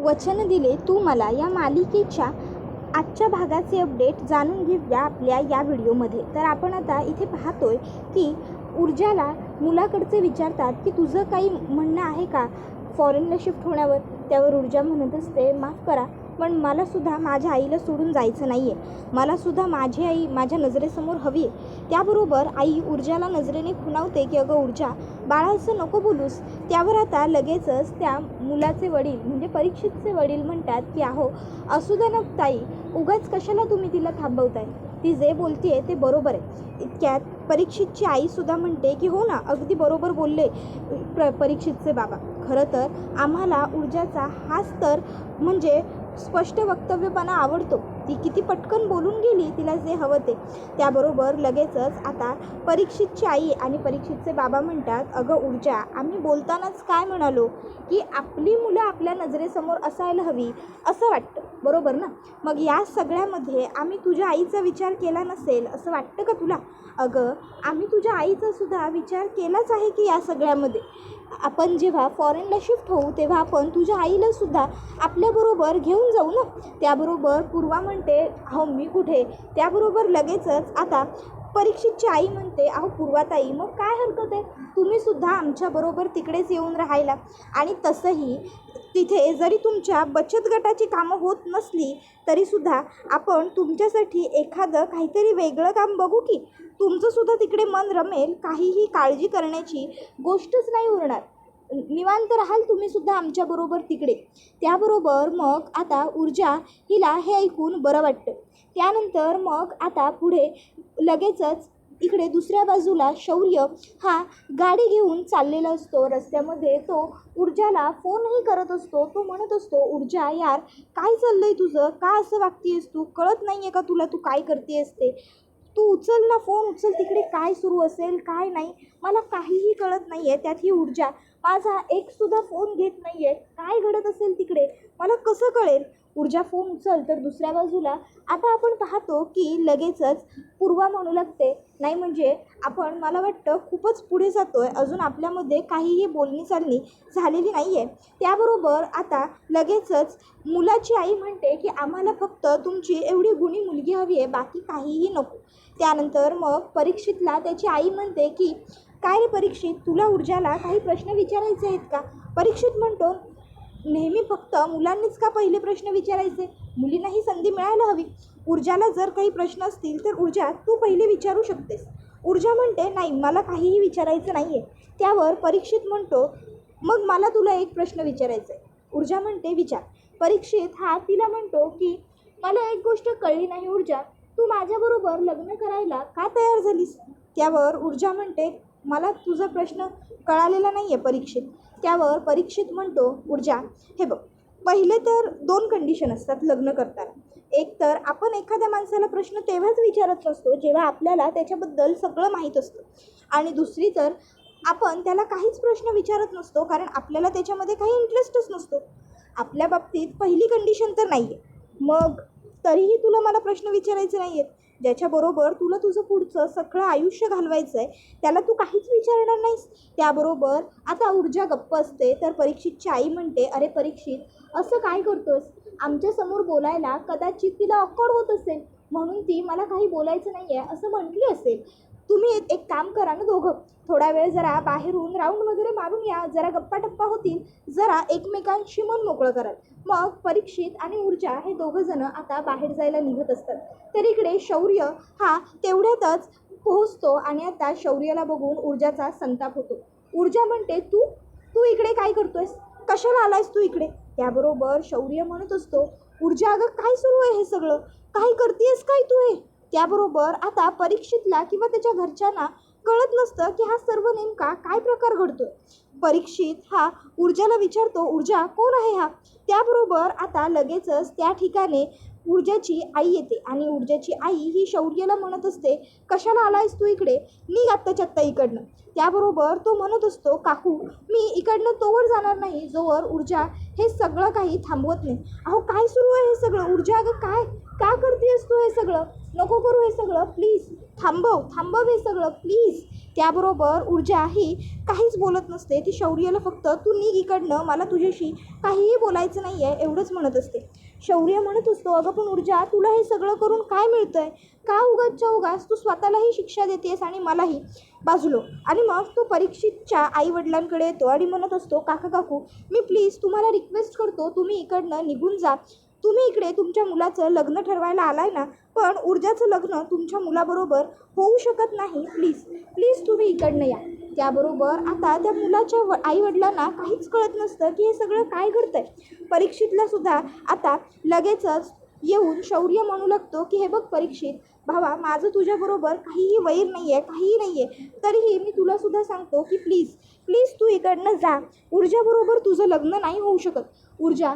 वचन दिले तू मला या मालिकेच्या आजच्या भागाचे अपडेट जाणून घेऊया आपल्या या व्हिडिओमध्ये। तर आपण आता इथे पाहतोय की ऊर्जाला मुलाकडचे विचारतात की तुझं काही म्हणणं आहे का फॉरेनला शिफ्ट होण्यावर। त्यावर ऊर्जा म्हणत असते, माफ करा पण मलासुद्धा माझ्या आईला सोडून जायचं नाही आहे, मलासुद्धा माझी आई माझ्या नजरेसमोर हवी आहे। त्याबरोबर आई ऊर्जाला नजरेने खुणावते की अगं ऊर्जा बाळा असं नको बोलूस। त्यावर आता लगेचच त्या मुलाचे वडील म्हणजे परीक्षितचे वडील म्हणतात की अहो असू द्या ना ताई, उगाच कशाला तुम्ही तिला थांबवताय, ती जे बोलते ते बरोबर आहे। इतक्यात परीक्षितची आईसुद्धा म्हणते की हो ना, अगदी बरोबर बोलले परीक्षितचे बाबा। खरं तर आम्हाला ऊर्जाचा हाच तर म्हणजे स्पष्ट वक्तव्यपणा आवडतो, ती किती पटकन बोलून गेली तिला जे हवं ते। त्याबरोबर लगेचच आता परीक्षितची आई आणि परीक्षितचे बाबा म्हणतात, अगं ऊर्जा आम्ही बोलतानाच काय म्हणालो की आपली मुलं आपल्या नजरेसमोर असायला हवी असं वाटतं, बरोबर ना। मग या सगळ्यामध्ये आम्ही तुझ्या आईचा विचार केला नसेल असं वाटतं का तुला? अगं आम्ही तुझ्या आईचा सुद्धा विचार केलाच आहे की या सगळ्यामध्ये आपण जेव्हा फॉरेनला शिफ्ट होऊ तेव्हा आपण तुझ्या आईला सुद्धा आपल्याबरोबर घेऊन जाऊ ना। त्याबरोबर पूर्वा म्हणते, अहो मी कुठे। त्याबरोबर लगेचच आता परीक्षितची आई म्हणते, अहो पूर्वाताई मग काय हरकत आहे, तुम्ही सुद्धा आमच्याबरोबर तिकडेच येऊन राहायला। आणि तसंही तिथे जरी तुमच्या बचत गटाची कामं होत नसली तरीसुद्धा आपण तुमच्यासाठी एखादं काहीतरी वेगळं काम बघू की तुमचंसुद्धा तिकडे मन रमेल, काहीही काळजी करण्याची गोष्टच नाही उरणार, निवांत राहाल तुम्हीसुद्धा आमच्याबरोबर तिकडे। त्याबरोबर मग आता ऊर्जा हिला हे ऐकून बरं वाटतं। त्यानंतर मग आता पुढे लगेचच इकडे दुसऱ्या बाजूला शौर्य हा गाडी घेऊन चाललेला असतो। रस्त्यामध्ये तो ऊर्जाला फोनही करत असतो, तो म्हणत असतो, ऊर्जा यार काय चाललंय तुझं, का असं वागतेस तू, कळत नाही आहे का तुला तू काय करतेस ते, तू उचल ना फोन, उचल, तिकडे काय सुरू असेल काय नाही मला काहीही कळत नाही आहे। त्यात ही ऊर्जा माझा एकसुद्धा फोन घेत नाही आहे, काय घडत असेल तिकडे मला कसं कळेल। ऊर्जा फोन उचल। तर दुसऱ्या बाजूला आता आपण पाहतो की लगेचच पूर्वा म्हणू लागते, नाही म्हणजे आपण मला वाटतं खूपच पुढे जातो आहे, अजून आपल्यामध्ये काहीही बोलणी चालणी झालेली नाही आहे। त्याबरोबर आता लगेचच मुलाची आई म्हणते की आम्हाला फक्त तुमची एवढी गुणी मुलगी हवी आहे, बाकी काहीही नको। त्यानंतर मग परीक्षितला त्याची आई म्हणते की काय रे परीक्षित, तुला ऊर्जाला काही प्रश्न विचारायचे आहेत का? परीक्षित म्हणतो, नेहमी फक्त मुलांनीच का पहिले प्रश्न विचारायचे, मुलींनाही संधी मिळायला हवी। ऊर्जाला जर काही प्रश्न असतील तर ऊर्जा तू पहिले विचारू शकतेस। ऊर्जा म्हणते, नाही मला काहीही विचारायचं नाही आहे। त्यावर परीक्षित म्हणतो, मग मला तुला एक प्रश्न विचारायचा आहे। ऊर्जा म्हणते, विचार। परीक्षित हा तिला म्हणतो की मला एक गोष्ट कळली नाही ऊर्जा, तू माझ्याबरोबर लग्न करायला का तयार झालीस? त्यावर ऊर्जा म्हणते, मला तुझा प्रश्न कळालेला नाही आहे परीक्षित। त्यावर परीक्षित म्हणतो, ऊर्जा हे बघ, पहिले तर 2 कंडिशन असतात लग्न करताना। एक तर आपण एखाद्या माणसाला प्रश्न तेव्हाच विचारत नसतो जेव्हा आपल्याला त्याच्याबद्दल सगळं माहीत असतं, आणि दुसरी तर आपण त्याला काहीच प्रश्न विचारत नसतो कारण आपल्याला त्याच्यामध्ये काही इंटरेस्टच नसतो। आपल्या बाबतीत पहिली कंडिशन तर नाही आहे, मग तरीही तुला मला प्रश्न विचारायचे नाही आहेत, ज्याच्याबरोबर तुला तुझं पुढचं सगळं आयुष्य घालवायचं आहे त्याला तू काहीच विचारणार नाहीस। त्याबरोबर आता ऊर्जा गप्प असते। तर परीक्षितची आई म्हणते, अरे परीक्षित असं काय करतोस, आमच्यासमोर बोलायला कदाचित तिला ऑकवर्ड होत असेल म्हणून ती मला काही बोलायचं नाही आहे असं म्हटली असेल। तुम्ही एक काम करा ना दोघं, थोडा वेळ जरा बाहेरून राऊंड वगैरे मारून या, जरा गप्पा टप्पा होतील, जरा एकमेकांशी मन मोकळं कराल। मग परीक्षित आणि ऊर्जा हे दोघं जण आता बाहेर जायला निघत असतात। तर इकडे शौर्य हा तेवढ्यातच पोहोचतो आणि आता शौर्याला बघून ऊर्जाचा संताप होतो। ऊर्जा म्हणते, तू तू इकडे काय करतोयस, कशाला आलायस तू इकडे? त्याबरोबर शौर्य म्हणत असतो, ऊर्जा अगं काय सुरू आहे हे सगळं, काय करतेस काय तू हे? त्याबरोबर आता परीक्षितला किंवा त्याच्या घरच्यांना कळत नसतं की हा सर्व नेमका काय प्रकार घडतोय। परीक्षित हा ऊर्जाला विचारतो, ऊर्जा कोण आहे हा? त्याबरोबर आता लगेचच त्या ठिकाणी ऊर्जाची आई येते आणि ऊर्जाची आई ही शौर्यला म्हणत असते, कशाला आलायस तू इकडे, निघ आत्ताच्या आत्ता इकडनं. त्याबरोबर तो म्हणत असतो, काकू मी इकडनं तोवर जाणार नाही जोवर ऊर्जा हे सगळं काही थांबवत नाही. अहो काय सुरू आहे हे सगळं ऊर्जा, अगं काय का करतेस तू हे सगळं, नको करू हे सगळं प्लीज, थांबव हे सगळं प्लीज. त्याबरोबर ऊर्जा ही काहीच बोलत नसते. ती शौर्यला फक्त तू निघ इकडनं, मला तुझ्याशी काहीही बोलायचं नाही आहे एवढंच म्हणत असते. शौर्य म्हणत असतो, अगं पण ऊर्जा तुला हे सगळं करून काय मिळतंय, का उगाचच्या उगाच तू स्वतःलाही शिक्षा देतेस आणि मलाही. बाजूलो आणि मग तो परीक्षितच्या आईवडिलांकडे येतो आणि म्हणत असतो, काकू मी प्लीज तुम्हाला रिक्वेस्ट करतो, तुम्ही इकडनं निघून जा. तुम्ही इकडे तुमच्या मुलाचं लग्न ठरवायला आलाय ना, पण ऊर्जाचं लग्न तुमच्या मुलाबरोबर होऊ शकत नाही. प्लीज तुम्ही इकडनं या. त्याबरोबर आता त्या मुलाच्या आईवडिलांना काहीच कळत नसतं की हे सगळं काय घडतंय. परीक्षितला सुद्धा आता लगेचच येऊन शौर्य म्हणू लागतो की हे बघ परीक्षित भावा, माझं तुझ्याबरोबर काहीही वैर नाही आहे, काहीही नाही आहे, तरीही मी तुला सुद्धा सांगतो की प्लीज तू इकडनं जा. ऊर्जाबरोबर तुझं लग्न नाही होऊ शकत. ऊर्जा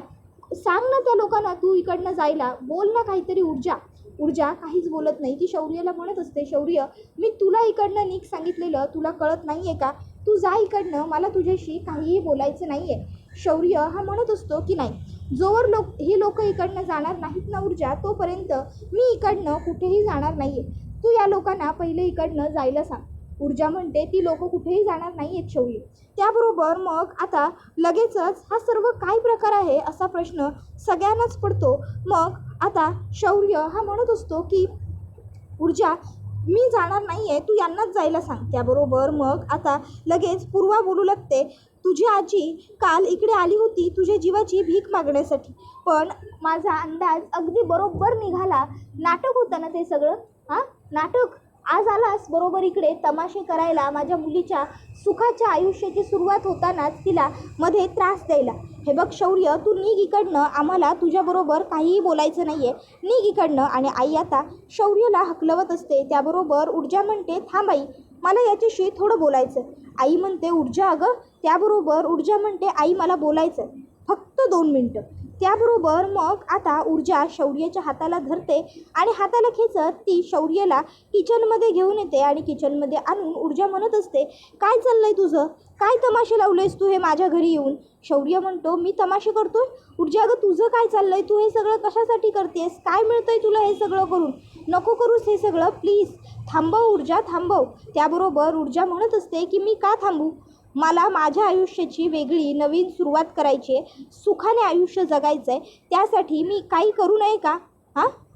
सांग ना त्या लोकांना तू इकडनं जायला, बोल ना काहीतरी ऊर्जा काहीच बोलत नाही. ती शौर्याला म्हणत असते, शौर्य मी तुला इकडनं निघ सांगितलेलं तुला कळत नाही आहे का, तू जा इकडनं, मला तुझ्याशी काहीही बोलायचं नाही आहे. शौर्य हा म्हणत असतो की नाही, जोवर ही लोक इकडनं जाणार नाहीत ना ऊर्जा, तोपर्यंत मी इकडनं कुठेही जाणार नाही आहे. तू या लोकांना पहिले इकडनं जायला सांग. ऊर्जा म्हणते, ती लोक कुठेही जाणार नाही आहेत शौर्य. त्याबरोबर मग आता लगेचच हा सर्व काय प्रकार आहे असा प्रश्न सगळ्यांनाच पडतो. मग आता शौर्य हा म्हणत असतो की ऊर्जा मी जाणार नाही आहे, तू यांनाच जायला सांग. त्याबरोबर मग आता लगेच पूर्वा बोलू लागते, तुझी आजी काल इकडे आली होती तुझ्या जीवाची भीक मागण्यासाठी, पण माझा अंदाज अगदी बरोबर निघाला. नाटक होतं ना ते सगळं, नाटक. आज आलास बरोबर इकडे तमाशे करायला, माझ्या मुलीच्या सुखाच्या आयुष्याची सुरुवात होतानाच तिला मध्ये त्रास द्यायला. हे बघ शौर्य, तू निघ इकडनं, आम्हाला तुझ्याबरोबर काहीही बोलायचं नाही आहे, निघ इकडनं. आणि आई आता शौर्यला हकलवत असते. त्याबरोबर ऊर्जा म्हणते, थांब आई, मला याच्याशी थोडं बोलायचं. आई म्हणते, ऊर्जा अगं. त्याबरोबर ऊर्जा म्हणते, आई मला बोलायचं फक्त 2 मिनटं. त्याबरोबर मग आता ऊर्जा शौर्याच्या हाताला धरते आणि हाताला खेचत ती शौर्याला किचनमध्ये घेऊन येते आणि किचनमध्ये आणून ऊर्जा म्हणत असते, काय चाललंय तुझं, काय तमाशे लावलेस तू हे माझ्या घरी येऊन. शौर्य म्हणतो, मी तमाशे करतोय. ऊर्जा अगं तुझं काय चाललंय, तू हे सगळं कशासाठी करतेस, काय मिळतंय तुला हे सगळं करून, नको करूस हे सगळं प्लीज, थांबव ऊर्जा थांबव. त्याबरोबर ऊर्जा म्हणत असते की मी का थांबू, मला माझ्या आयुष्याची वेगळी नवीन सुरुवात करायची आहे, सुखाने आयुष्य जगायचं आहे, त्यासाठी मी काही करू नये का.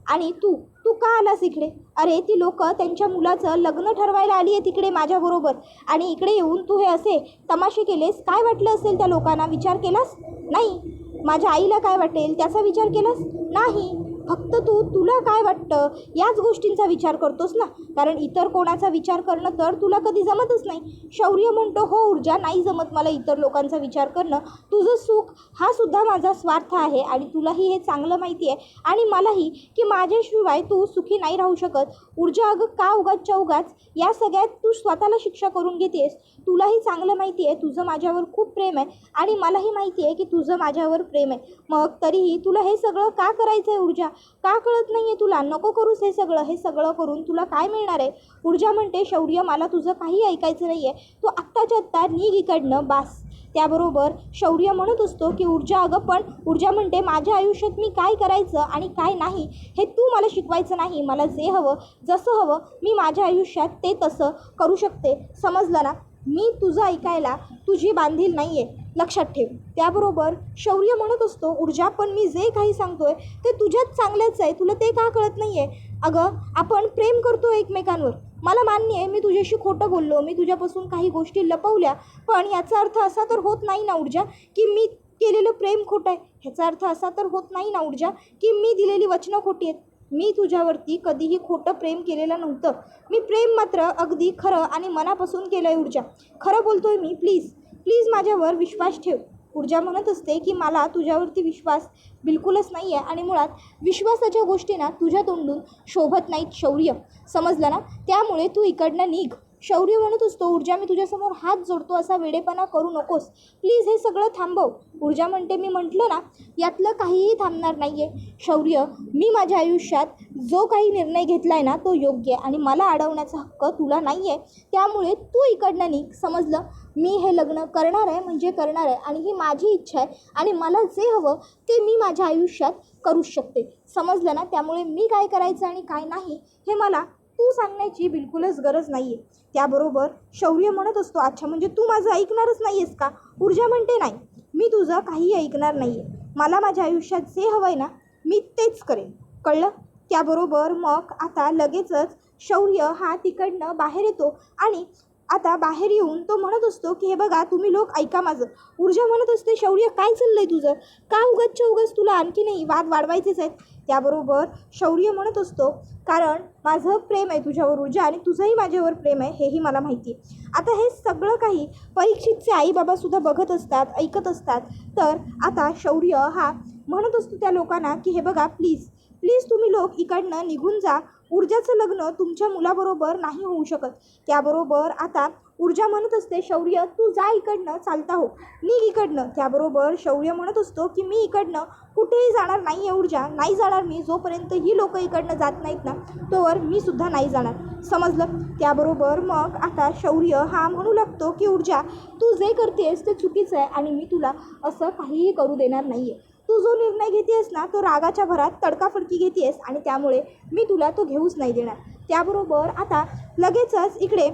आणि तू का आलास इकडे, अरे ती लोक त्यांच्या मुलाचं लग्न ठरवायला आली आहे तिकडे माझ्याबरोबर, आणि इकडे येऊन तू हे असे तमाशे केलेस, काय वाटलं असेल त्या लोकांना, विचार केलास नाही. माझ्या आईला काय वाटेल त्याचा विचार केलास नाही. फक्त तुला काय वाटतं याच गोष्टींचा विचार करतोस ना, कारण इतर कोणाचा विचार करणं तर तुला कधी जमतच नाही. शौर्य म्हणतो, हो ऊर्जा, नाही जमत मला इतर लोकांचा विचार करणं, तुझं सुख हा सुद्धा माझा स्वार्थ आहे आणि तुलाही हे चांगलं माहिती आहे आणि मलाही की माझ्याशिवाय तू सुखी नाही राहू शकत. ऊर्जा अगं का उगाचच्या उगाच या सगळ्यात तू स्वतःला शिक्षा करून घेतेस, तुलाही चांगलं माहिती आहे तुझं माझ्यावर खूप प्रेम आहे आणि मलाही माहिती आहे की तुझं माझ्यावर प्रेम आहे, मग तरीही तुला हे सगळं का करायचं आहे ऊर्जा, का कळत नाही आहे तुला, नको करूस हे सगळं करून तुला काय मिळणार आहे. ऊर्जा म्हणते, शौर्य मला तुझं काही ऐकायचं नाही आहे, तू आत्ताच्या आत्ता निघ इकडनं बास. त्याबरोबर शौर्य म्हणत असतो की ऊर्जा अगं, पण ऊर्जा म्हणते, माझ्या आयुष्यात मी काय करायचं आणि काय नाही हे तू मला शिकवायचं नाही, मला जे हवं जसं हवं मी माझ्या आयुष्यात ते तसं करू शकते, समजलं ना, मी तुझं ऐकायला तुझी बांधील नाही आहे, लक्षात ठेव. त्याबरोबर शौर्य म्हणत असतो, ऊर्जा पण मी जे काही सांगतोय ते तुझ्याच चांगल्याच आहे, तुला ते का कळत नाही आहे. अगं आपण प्रेम करतो एकमेकांवर, मला मान्य आहे मी तुझ्याशी खोटं बोललो, मी तुझ्यापासून काही गोष्टी लपवल्या, पण याचा अर्थ असा तर होत नाही ना ऊर्जा की मी केलेलं प्रेम खोटं आहे, ह्याचा अर्थ असा तर होत नाही ना ऊर्जा की मी दिलेली वचनं खोटी आहेत. मी तुझ्यावरती कधीही खोटं प्रेम केलेलं नव्हतं, मी प्रेम मात्र अगदी खरं आणि मनापासून केलं आहे ऊर्जा, खरं बोलतोय मी, प्लीज माझ्यावर विश्वास ठेव. ऊर्जा म्हणत असते की मला तुझ्यावरती विश्वास बिलकुलच नाही आहे आणि मुळात विश्वासाच्या गोष्टी ना तुझ्या तोंडून शोभत नाहीत शौर्य, समजलं ना, त्यामुळे तू इकडनं निघ. शौर्य म्हणत असतो, ऊर्जा मी तुझ्यासमोर हात जोडतो, असा वेडेपणा करू नकोस, प्लीज हे सगळं थांबव. ऊर्जा म्हणते, मी म्हटलं ना यातलं काहीही थांबणार नाही आहे. शौर्य, मी माझ्या आयुष्यात जो काही निर्णय घेतला आहे ना तो योग्य आहे आणि मला अडवण्याचा हक्क तुला नाही आहे. त्यामुळे तू इकडनं निघ, समजलं? मी हे लग्न करणार आहे म्हणजे करणार आहे आणि ही माझी इच्छा आहे आणि मला जे हवं ते मी माझ्या आयुष्यात करूच शकते, समजलं ना? त्यामुळे मी काय करायचं आणि काय नाही हे मला तू सांगण्याची बिलकुलच गरज नाही आहे. त्याबरोबर शौर्य म्हणत असतो, अच्छा म्हणजे तू माझं ऐकणारच नाही आहेस का? ऊर्जा म्हणते, नाही, मी तुझं काहीही ऐकणार नाही आहे. मला माझ्या आयुष्यात जे हवं आहे ना मी तेच करेन, कळलं? त्याबरोबर मग आता लगेचच शौर्य हा तिकडनं बाहेर येतो आणि आता बाहेर येऊन तो म्हणत असतो की हे बघा तुम्ही लोक ऐका माझं. ऊर्जा म्हणत असते, शौर्य काय चाललं आहे तुझं? का उगाच तुला आणखी नाही वाद वाढवायचेच आहेत? त्याबरोबर शौर्य म्हणत असतो, कारण माझं प्रेम आहे तुझ्यावर ऊर्जा आणि तुझंही माझ्यावर प्रेम आहे हेही मला माहिती आहे. आता हे सगळं काही परीक्षितचे आईबाबासुद्धा बघत असतात, ऐकत असतात. तर आता शौर्य हा म्हणत असतो त्या लोकांना की हे बघा प्लीज तुम्ही लोक इकडनं निघून जा, ऊर्जाचं लग्न तुमच्या मुलाबरोबर नाही होऊ शकत. त्याबरोबर आता ऊर्जा म्हणत असते, शौर्य तू जा इकडनं, चालता हो, निघ इकडनं. त्याबरोबर शौर्य म्हणत असतो की मी इकडनं कुठेही जाणार नाही आहे ऊर्जा, नाही जाणार मी. जोपर्यंत ही लोक इकडनं जात नाहीत ना तोवर मी सुद्धा नाही जाणार, समजलं? त्याबरोबर मग आता शौर्य हा म्हणू लागतो की ऊर्जा तू जे करतेस ते चुकीचं आहे आणि मी तुला असं काहीही करू देणार नाही आहे. तू जो निर्णय घेतेस ना तो रागाच्या भरात तडकाफडकी घेतेस आणि त्यामुळे मी तुला तो घेऊच नाही देणार. त्याबरोबर आता लगेचच इकडे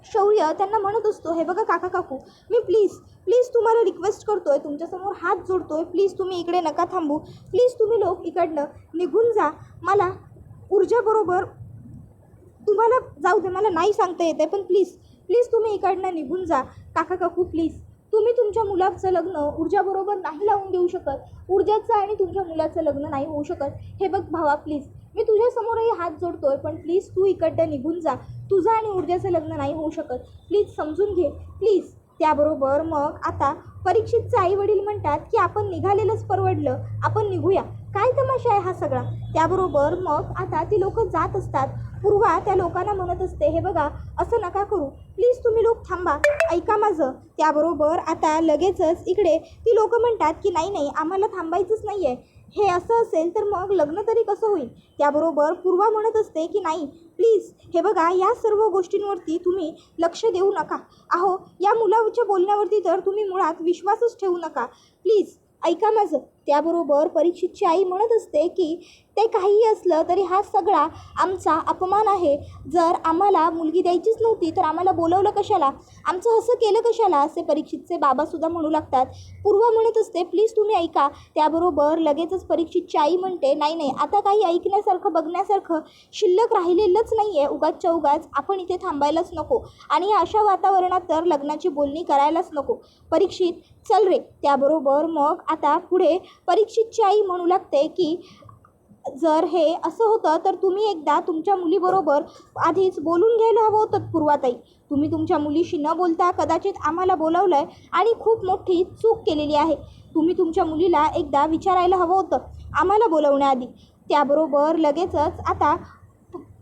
शौर्य त्यांना म्हणत असतो, हे बघा काका काकू, मी प्लीज तुम्हाला रिक्वेस्ट करतोय, तुमच्यासमोर हात जोडतोय, प्लीज तुम्ही इकडे नका थांबू, प्लीज तुम्ही लोक इकडनं निघून जा. मला ऊर्जाबरोबर तुम्हाला जाऊ दे, मला नाही सांगता येते, पण प्लीज तुम्ही इकडनं निघून जा. काका काकू प्लीज, तुम्ही तुमच्या मुलाचं लग्न ऊर्जाबरोबर नाही लावून देऊ शकत. ऊर्जाचं आणि तुमच्या मुलाचं लग्न नाही होऊ शकत. हे बघ भावा, प्लीज मी तुझ्यासमोरही हात जोडतोय, पण प्लीज तू इकडनं निघून जा. तुझं आणि ऊर्जाचं लग्न नाही होऊ शकत, प्लीज समजून घे, प्लीज. त्याबरोबर मग आता परीक्षितचे आई वडील म्हणतात की आपण निघालेलंच परवडलं, आपण निघूया. काय तमाशा आहे हा सगळा? त्याबरोबर मग आता ती लोक जात असतात. पूर्वा त्या लोकांना म्हणत असते, हे बघा असं नका करू, प्लीज तुम्ही लोक थांबा, ऐका माझं. त्याबरोबर आता लगेचच इकडे ती लोक म्हणतात की नाही आम्हाला थांबायचंच नाही आहे. हे असं असेल तर मग लग्न तरी कसं होईल? त्याबरोबर पूर्वा म्हणत असते की नाही प्लीज, हे बघा या सर्व गोष्टींवरती तुम्ही लक्ष देऊ नका. अहो या मुलाच्या बोलण्यावरती तर तुम्ही मुळात विश्वासच ठेवू नका, प्लीज ऐका माझं. त्याबरोबर परीक्षितची आई म्हणत असते की ते काहीही असलं तरी हा सगळा आमचा अपमान आहे. जर आम्हाला मुलगी द्यायचीच नव्हती तर आम्हाला बोलवलं कशाला, आमचं असं केलं कशाला, असे परीक्षितचे बाबासुद्धा म्हणू लागतात. पूर्वा म्हणत असते, प्लीज तुम्ही ऐका. त्याबरोबर लगेचच परीक्षितची आई म्हणते, नाही आता काही ऐकण्यासारखं बघण्यासारखं शिल्लक राहिलेलंच नाही आहे. उगाचच्या उगाच आपण इथे थांबायलाच नको आणि अशा वातावरणात तर लग्नाची बोलणी करायलाच नको. परीक्षित चल रे. त्याबरोबर मग आता पुढे परीक्षितची आई म्हणू लागते की जर हे असं होतं तर तुम्ही एकदा तुमच्या मुलीबरोबर आधीच बोलून घ्यायला हवं होतं पूर्वाताई. तुम्ही तुमच्या मुलीशी न बोलता कदाचित आम्हाला बोलावलं आहे आणि खूप मोठी चूक केलेली आहे. तुम्ही तुमच्या मुलीला एकदा विचारायला हवं होतं आम्हाला बोलवण्याआधी. त्याबरोबर लगेचच आता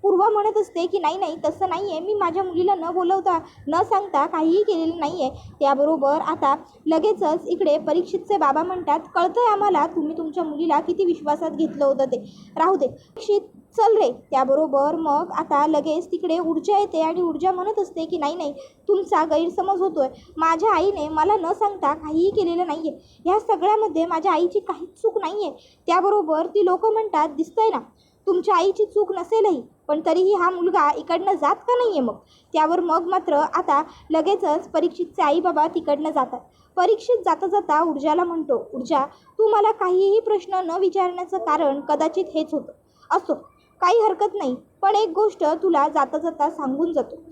पूर्वा म्हणत असते की नाही तसं नाही आहे, मी माझ्या मुलीला न बोलवता न सांगता काहीही केलेलं नाही आहे. त्याबरोबर आता लगेचच इकडे परीक्षितचे बाबा म्हणतात, कळतं आहे आम्हाला तुम्ही तुमच्या मुलीला किती विश्वासात घेतलं होतं ते, राहू दे परीक्षित चल रे. त्याबरोबर मग आता लगेच तिकडे ऊर्जा येते आणि ऊर्जा म्हणत असते की नाही तुमचा गैरसमज होतोय, माझ्या आईने मला न सांगता काहीही केलेलं नाही आहे, ह्या सगळ्यामध्ये माझ्या आईची काहीच चूक नाही आहे. त्याबरोबर ती लोक म्हणतात, दिसतंय ना तुमच्या आईची चूक नसेलही, पण तरीही हा मुलगा इकडनं जात का नाही आहे मग? त्यावर मग मात्र आता लगेचच परीक्षितचे आई बाबा तिकडनं जातात. परीक्षित जाता जाता ऊर्जाला म्हणतो, ऊर्जा तू मला काहीही प्रश्न न विचारण्याचं कारण कदाचित हेच होतं. असो काही हरकत नाही, पण एक गोष्ट तुला जाता जाता सांगून जातो,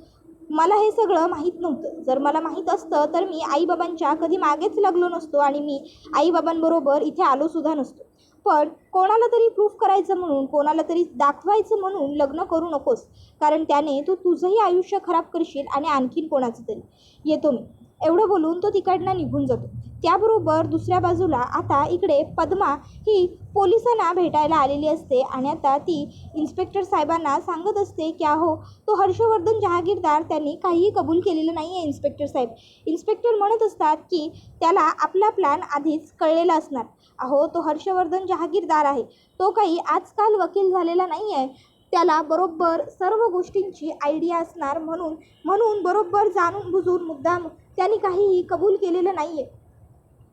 मला हे सगळं माहीत नव्हतं. जर मला माहीत असतं तर मी आईबाबांच्या कधी मागेच लागलो नसतो आणि मी आईबाबांबरोबर इथे आलोसुद्धा नसतो. पण कोणाला तरी प्रूफ करायचं म्हणून, कोणाला तरी दाखवायचं म्हणून लग्न करू नकोस, कारण त्याने तू तुझंही आयुष्य खराब करशील आणि आणखीन कोणाचं तरी. येतो मी. एवढं बोलून तो तिकडनं निघून जातो. त्याबरोबर दुसऱ्या बाजूला आता इकडे पद्मा ही पोलिसांना भेटायला आलेली असते आणि आता ती इन्स्पेक्टर साहेबांना सांगत असते की अहो तो हर्षवर्धन जहागीरदार त्यांनी काहीही कबूल केलेलं नाही आहे इन्स्पेक्टर साहेब. इन्स्पेक्टर म्हणत असतात की त्याला आपला प्लॅन आधीच कळलेला असणार. अहो तो हर्षवर्धन जहागीरदार आहे, तो काही आजकाल वकील झालेला नाही आहे, त्याला बरोबर सर्व गोष्टींची आयडिया असणार. म्हणून बरोबर जाणून बुजून मुद्दाम त्यांनी काहीही कबूल केलेलं नाही आहे.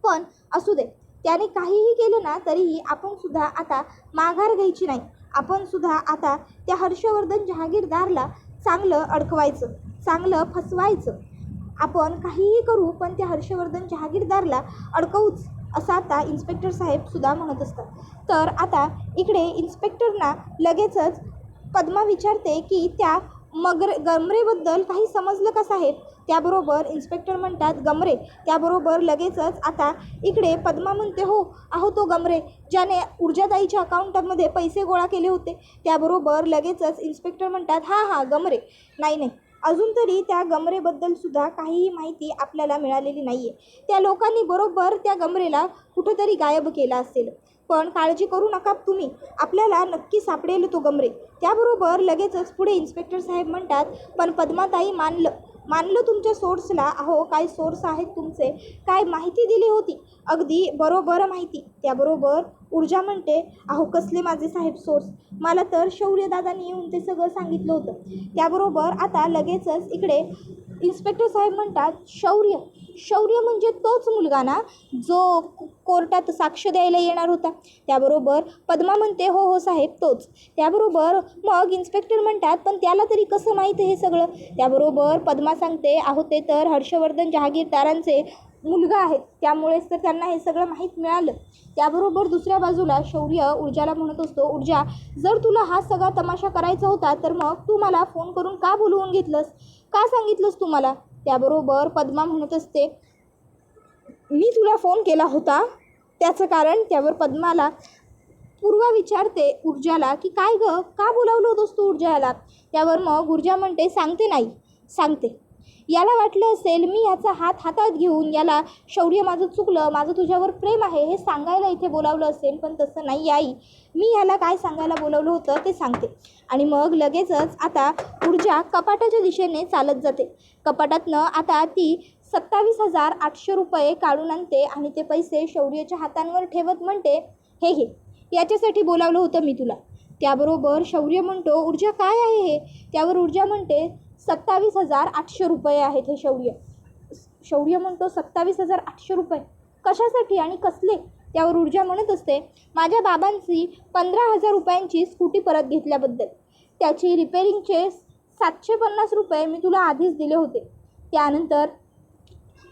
पण असू दे, त्याने काहीही केलं ना तरीही आपण सुद्धा आता माघार घ्यायची नाही. आपण सुद्धा आता त्या हर्षवर्धन जहागीरदारला चांगलं अडकवायचं, चांगलं फसवायचं. आपण काहीही करू पण त्या हर्षवर्धन जहागीरदारला अडकवूच, असं आता इन्स्पेक्टर साहेब सुद्धा म्हणत असतात. तर आता इकडे इन्स्पेक्टरना लगेचच पद्मा विचारते की त्या गमरेबद्दल काही समजलं का साहेब. त्याबरोबर इन्स्पेक्टर म्हणतात गमरे. त्याबरोबर लगेचच आता इकडे पद्मा म्हणते हो अहो तो गमरे ज्याने ऊर्जाताईच्या अकाउंटमध्ये पैसे गोळा केले होते. त्याबरोबर लगेचच इन्स्पेक्टर म्हणतात हां गमरे. नाही अजून तरी त्या गमरेबद्दल सुद्धा काहीही माहिती आपल्याला मिळालेली नाही आहे. त्या लोकांनी बरोबर त्या गमरेला कुठंतरी गायब केला असेल. पण काळजी करू नका तुम्ही, आपल्याला नक्की सापडेल तो गमरे. त्याबरोबर लगेचच पुढे इन्स्पेक्टर साहेब म्हणतात पण पद्माताई मानलं तुमच्या सोर्सला. अहो काय सोर्स आहेत तुमचे, काय माहिती दिली होती, अगदी बरोबर माहिती. त्याबरोबर ऊर्जा म्हणते अहो कसले माझे साहेब सोर्स, मला तर शौर्यदादांनी येऊन ते सगळं सांगितलं होतं. त्याबरोबर आता लगेचच इकडे इन्स्पेक्टर साहेब म्हणतात शौर्य म्हणजे तोच मुलगा ना जो कोर्टात साक्ष द्यायला येणार होता. त्याबरोबर पद्मा म्हणते हो साहेब तोच. त्याबरोबर मग इन्स्पेक्टर म्हणतात पण त्याला तरी कसं माहीत हे सगळं. त्याबरोबर पद्मा सांगते अहो ते तर हर्षवर्धन जहागीरदारांचे मुलगा आहेत, त्यामुळेच तर त्यांना हे सगळं माहीत मिळालं. त्याबरोबर दुसऱ्या बाजूला शौर्य ऊर्जाला म्हणत असतो ऊर्जा जर तुला हा सगळा तमाशा करायचा होता तर मग तू मला फोन करून का बोलवून घेतलंस, का सांगितलंस तू मला. त्याबरोबर पद्मा म्हणत असते मी तुला फोन केला होता त्याचं कारण. त्यावर पद्माला पूर्वा विचारते ऊर्जाला की काय गं का बोलावलं होतंस तू ऊर्जाला. त्यावर मग ऊर्जा म्हणते सांगते. याला वाटलं असेल मी याचा हातात घेऊन याला शौर्य माझं चुकलं, माझं तुझ्यावर प्रेम आहे हे सांगायला इथे बोलावलं असेल, पण तसं नाही आई. मी याला काय सांगायला बोलावलं होतं ते सांगते. आणि मग लगेचच आता ऊर्जा कपाटाच्या दिशेने चालत जाते. कपाटातनं आता ती 27,800 रुपये काढून आणते आणि ते पैसे शौर्याच्या हातांवर ठेवत म्हणते हे घे, याच्यासाठी बोलावलं होतं मी तुला. त्याबरोबर शौर्य म्हणतो ऊर्जा काय आहे हे. त्यावर ऊर्जा म्हणते 27,800 रुपये आहेत हे शौर्य म्हणतो 27,800 रुपये कशासाठी आणि कसले. त्यावर ऊर्जा म्हणत असते माझ्या बाबांची 15,000 रुपयांची स्कूटी परत घेतल्याबद्दल. त्याची रिपेरिंगचे 750 रुपये मी तुला आधीच दिले होते. त्यानंतर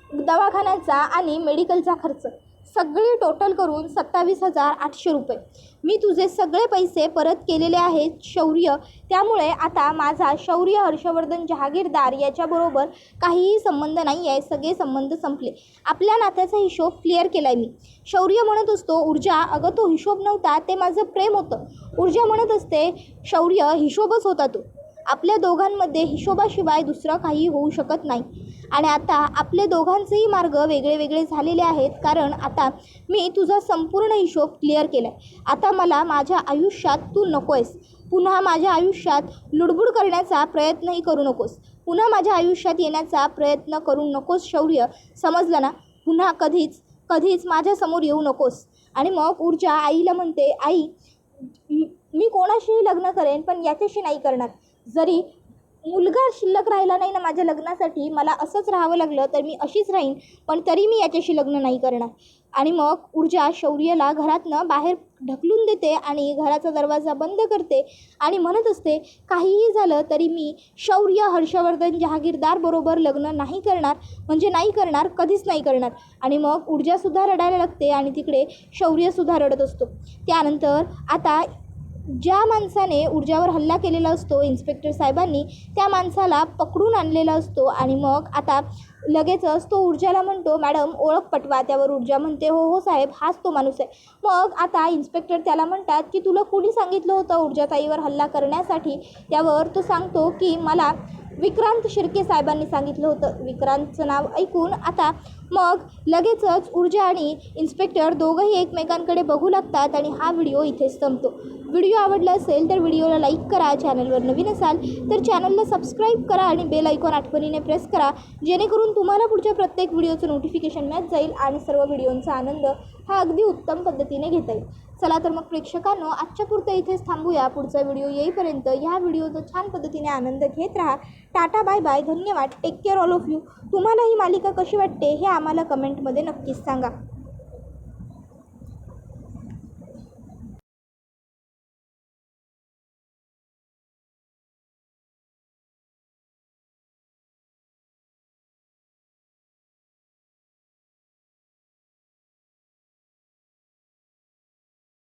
दवाखान्याचा आणि मेडिकलचा खर्च सगळे टोटल करून 27,800 रुपये मी तुझे सगळे पैसे परत केलेले आहेत शौर्य. त्यामुळे आता माझा शौर्य हर्षवर्धन जहागीरदार याच्याबरोबर काहीही संबंध नाही आहे, सगळे संबंध संपले. आपल्या नात्याचा हिशोब क्लिअर केला आहे मी. शौर्य म्हणत असतो ऊर्जा अगं तो हिशोब नव्हता, ते माझं प्रेम होतं. ऊर्जा म्हणत असते शौर्य हिशोबच होता तो. आपल्या दोघांमध्ये हिशोबाशिवाय दुसरं काही होऊ शकत नाही. आणि आता आपले दोघांचेही मार्ग वेगळे वेगळे झालेले आहेत, कारण आता मी तुझा संपूर्ण हिशोब क्लिअर केला आहे. आता मला माझ्या आयुष्यात तू नको आहेस. पुन्हा माझ्या आयुष्यात लुडबुड करण्याचा प्रयत्नही करू नकोस. पुन्हा माझ्या आयुष्यात येण्याचा प्रयत्न करू नकोस शौर्य, समजलं ना. पुन्हा कधीच माझ्यासमोर येऊ नकोस. आणि मग ऊर्जा आईला म्हणते आई मी कोणाशीही लग्न करेन पण याच्याशी नाही करणार. जरी मुलगा शिल्लक राहिला नाही ना माझ्या लग्नासाठी, मला असंच राहावं लागलं तर मी अशीच राहीन, पण तरी मी याच्याशी लग्न नाही करणार. आणि मग ऊर्जा शौर्यला घरातनं बाहेर ढकलून देते आणि घराचा दरवाजा बंद करते आणि म्हणत असते काहीही झालं तरी मी शौर्य हर्षवर्धन जहागीरदार बरोबर लग्न नाही करणार, म्हणजे नाही करणार, कधीच नाही करणार. आणि मग ऊर्जासुद्धा रडायला लागते आणि तिकडे शौर्यसुद्धा रडत असतो. त्यानंतर आता ज्या माणसाने ऊर्जावर हल्ला केलेला असतो इन्स्पेक्टर साहेबांनी, त्या माणसाला पकडून आणलेला असतो. आणि मग आता लगेचच तो ऊर्जाला म्हणतो मॅडम ओळख पटवा. त्यावर ऊर्जा म्हणते हो साहेब हाच तो माणूस आहे. मग आता इन्स्पेक्टर त्याला म्हणतात की तुला कुणी सांगितलं होतं ऊर्जाताईवर हल्ला करण्यासाठी. त्यावर तो सांगतो की मला विक्रांत शिर्के साहेबांनी सांगितलं होतं. विक्रांतचं नाव ऐकून आता मग लगेचच ऊर्जा आणि इन्स्पेक्टर दोघंही एकमेकांकडे बघू लागतात आणि हा व्हिडिओ इथेच संपतो. व्हिडिओ आवडला असेल तर व्हिडिओला लाईक करा. चॅनलवर नवीन असाल तर चॅनलला सबस्क्राईब करा आणि बेल आयकॉन आठवणीने प्रेस करा, जेणेकरून तुम्हाला पुढच्या प्रत्येक व्हिडिओचं नोटिफिकेशन मिळत जाईल आणि सर्व व्हिडिओंचा आनंद हा अगदी उत्तम पद्धतीने घेता येईल. चला तर मग प्रेक्षकांनो, आजच्या पुरतं इथेच थांबूया. पुढचा व्हिडिओ येईपर्यंत ह्या व्हिडिओचा छान पद्धतीने आनंद घेत राहा. टाटा, बाय बाय, धन्यवाद, take care all of you. तुम्हाला ही मालिका कशी वाटते हे आम्हाला कमेंटमध्ये नक्कीच सांगा.